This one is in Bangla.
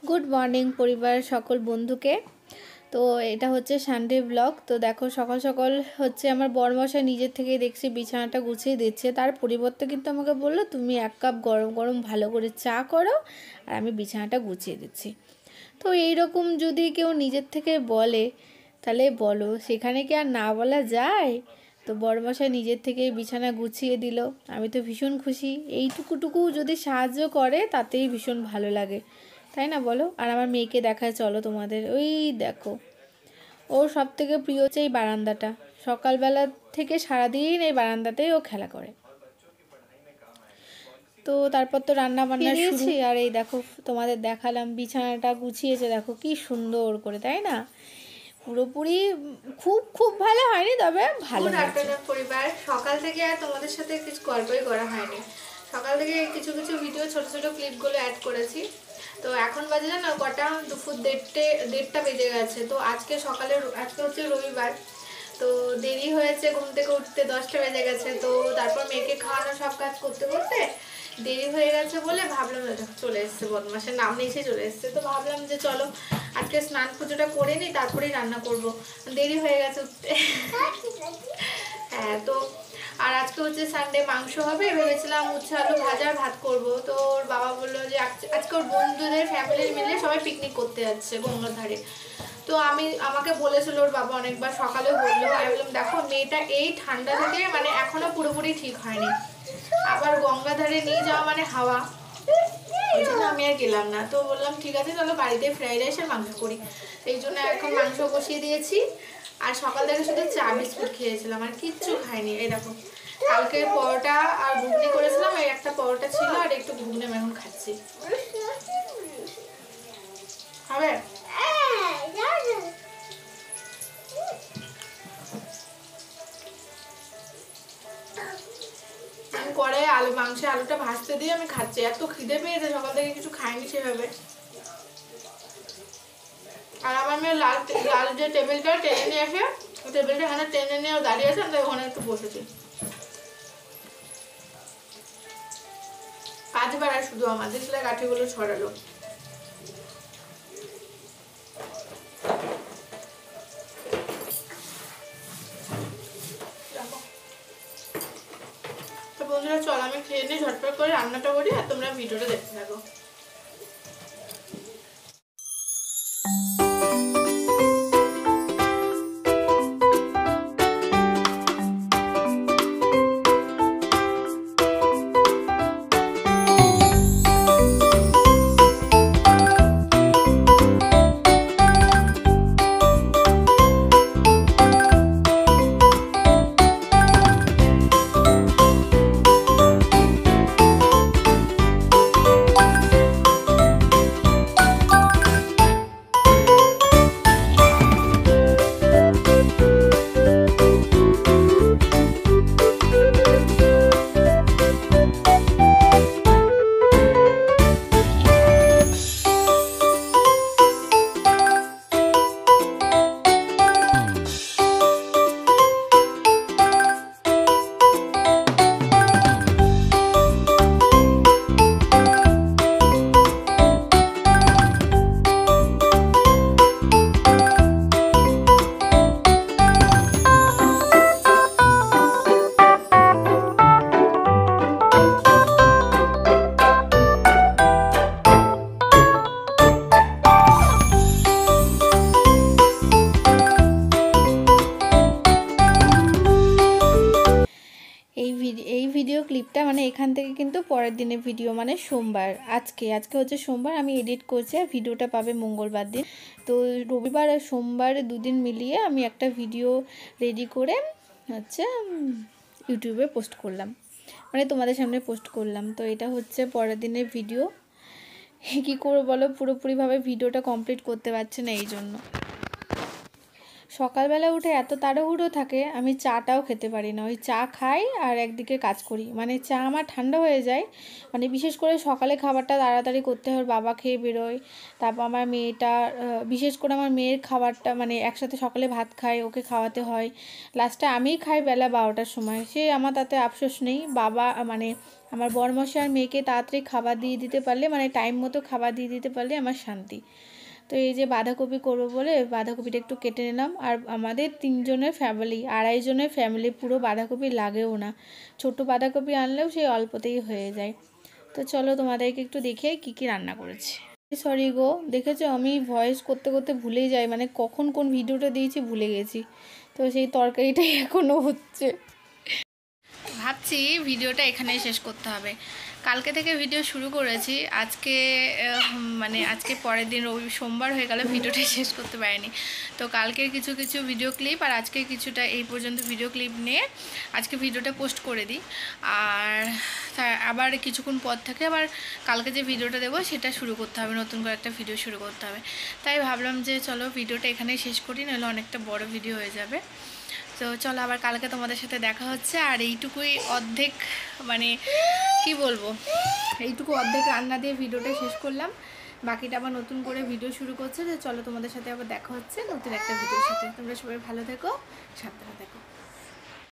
গুড মর্নিং পরিবার সকল বন্ধুকে। তো এটা হচ্ছে সানডে ব্লগ। তো দেখো সকাল সকাল হচ্ছে আমার বরমশাই নিজের থেকে দেখছি বিছানাটা গুছিয়ে দিচ্ছে। তার পরিবর্তে কিন্তু আমাকে বললো তুমি 1 কাপ গরম গরম ভালো করে চা করো আর আমি বিছানাটা গুছিয়ে দিচ্ছি। তো এইরকম যদি কেউ নিজের থেকে বলে তাহলে বলো সেখানে কি আর না বলা যায়। তো বরমশাই নিজের থেকে বিছানা গুছিয়ে দিল, আমি তো ভীষণ খুশি। এইটুকুটুকু যদি সাহায্য করে তাতেই ভীষণ ভালো লাগে, তাই না বলো। আর আমার মেয়েকে দেখায় চলো তোমাদের, ওই দেখো ওর সব থেকে প্রিয় হচ্ছে এই বারান্দাটা। সকালবেলা থেকে সারাদিন এই বারান্দাতেই ও খেলা করে। তো তারপর তো রান্না বান্না শুরু। আর এই দেখো তোমাদের দেখালাম বিছানাটা গুছিয়েছে, দেখো কি সুন্দর করে, তাই না। পুরোপুরি খুব খুব ভালো হয়নি, তবে ভালো হয়েছে। পরিবার সকাল থেকে আর তোমাদের সাথে কিছু গল্পই করা হয়নি। সকাল থেকে কিছু কিছু ভিডিও ছোট ছোট ক্লিপগুলো অ্যাড করেছি। তো এখন বাজে জানো কটা, দুপুর 1:30 বেজে গেছে। তো আজকে হচ্ছে রবিবার, তো দেরি হয়েছে ঘুম থেকে উঠতে, 10টা বেজে গেছে। তো তারপর মেয়েকে খাওয়ানো সব কাজ করতে করতে দেরি হয়ে গেছে বলে ভাবলাম চলে এসছে, বদমাসের নাম নিয়ে চলে এসছে। তো ভাবলাম যে চলো আজকে স্নান পুজোটা করে নিই, তারপরেই রান্না করব, দেরি হয়ে গেছে উঠতে। হ্যাঁ, তো আর আজকে হচ্ছে সানডে, মাংস হবে। ভেবেছিলাম উচ্ছে আলু ভাজা ভাত করব। তো ওর বাবা বললো যে আজকে ওর বন্ধুদের ফ্যামিলির মিলে সবাই পিকনিক করতে যাচ্ছে গঙ্গার ধারে। তো আমাকে বলেছিল ওর বাবা অনেকবার, সকালেও বললো। আমি বললাম দেখো মেয়েটা এই ঠান্ডা থেকে মানে এখনো পুরোপুরি ঠিক হয়নি, আবার গঙ্গা ধারে নিয়ে যাওয়া মানে হাওয়া, ওই জন্য আমি আর গেলাম না। তো বললাম ঠিক আছে চলো বাড়িতে ফ্রাইড রাইস আর মাংস করি। এই জন্য এখন মাংস বসিয়ে দিয়েছি। আর সকাল থেকে শুধু চা বিস্কুট খেয়েছিলাম, আর কিচ্ছু খাইনি। এই দেখো কালকে পরোটা আর ঘুগনি করেছিলাম, এই একটা পরোটা ছিল আর একটু ঘুগনি আমি এখন খাচ্ছি। হবে করে আলুটা ভাজতে দিয়ে আমি খাচ্ছি। এত খিদে পেয়েছে, সকাল থেকে কিছু খাইনি সেভাবে। আর আমার মেয়ে লাল যে টেবিলটা টেনে নিয়ে আসে, টেবিলটা এখানে টেনে নিয়ে দাঁড়িয়ে আছে, তাই ওখানে একটু বসেছি। কাজ বাড়ায় শুধু আমাদের, সেটা কাঠিগুলো ছড়ালো। তো বন্ধুরা চল আমি খেয়ে নিই, ঝটপট করে রান্নাটা করি আর তোমরা ভিডিওটা দেখতে থাকো। এই ভিডিও ক্লিপটা মানে এখান থেকে কিন্তু পরের দিনের ভিডিও, মানে সোমবার। আজকে হচ্ছে সোমবার, আমি এডিট করছি আর ভিডিওটা পাবে মঙ্গলবার দিন। তো রবিবার আর সোমবার দুদিন মিলিয়ে আমি একটা ভিডিও রেডি করে হচ্ছে ইউটিউবে পোস্ট করলাম, মানে তোমাদের সামনে পোস্ট করলাম। তো এটা হচ্ছে পরের দিনের ভিডিও। কী করে বলো, পুরোপুরিভাবে ভিডিওটা কমপ্লিট করতে পারছে না, এই জন্য। সকালবেলা উঠে এত তাড়াহুড়ো থাকে, আমি চাটাও খেতে পারি না। ওই চা খাই আর একদিকে কাজ করি, মানে চা আমার ঠান্ডা হয়ে যায়। মানে বিশেষ করে সকালে খাবারটা তাড়াতাড়ি করতে হয়, বাবা খেয়ে বেরোয়। তারপর আমার মেয়েটা, বিশেষ করে আমার মেয়ের খাবারটা, মানে একসাথে সকালে ভাত খায়, ওকে খাওয়াতে হয়। লাস্টে আমিই খাই বেলা 12টার সময়, সে আমার তাতে আফসোস নেই। বাবা মানে আমার বরমশাই আর মেয়েকে তাড়াতাড়ি খাবার দিয়ে দিতে পারলে, মানে টাইম মতো খাবার দিয়ে দিতে পারলে আমার শান্তি। তো এই যে বাঁধাকপি করবো বলে বাঁধাকপিটা একটু কেটে নিলাম। আর আমাদের 3 জনের ফ্যামিলি, 2.5 জনের ফ্যামিলি, পুরো বাঁধাকপি লাগেও না। ছোট বাঁধাকপি আনলেও সেই অল্পতেই হয়ে যায়। তো চলো তোমাদেরকে একটু দেখে কি কি রান্না করেছি। সরি গো, দেখেছো আমি ভয়েস করতে করতে ভুলেই যাই, মানে কখন কোন ভিডিওটা দিয়েছি ভুলে গেছি। তো সেই তরকারিটাই এখনও হচ্ছে। ভাবছি ভিডিওটা এখানেই শেষ করতে হবে। কালকে থেকে ভিডিও শুরু করেছি, আজকে মানে আজকে পরের দিন সোমবার হয়ে গেল, ভিডিওটা শেষ করতে পারিনি। তো কালকের কিছু কিছু ভিডিও ক্লিপ আর আজকে কিছুটা এই পর্যন্ত ভিডিও ক্লিপ নিয়ে আজকে ভিডিওটা পোস্ট করে দিই। আর আবার কিছুক্ষণ পর থেকে আবার কালকে যে ভিডিওটা দেবো সেটা শুরু করতে হবে, নতুন করে একটা ভিডিও শুরু করতে হবে। তাই ভাবলাম যে চলো ভিডিওটা এখানেই শেষ করি, নাহলে অনেকটা বড় ভিডিও হয়ে যাবে। তো চলো আবার কালকে তোমাদের সাথে দেখা হচ্ছে। আর এইটুকুই অর্ধেক, মানে কি বলবো, এইটুকু অর্ধেক রান্না দিয়ে ভিডিওটা শেষ করলাম। বাকিটা আবার নতুন করে ভিডিও শুরু করছে। যে চলো তোমাদের সাথে আবার দেখা হচ্ছে নতুন একটা ভিডিওর সাথে। তোমরা সবাই ভালো থেকো, সাবধানে থেকো।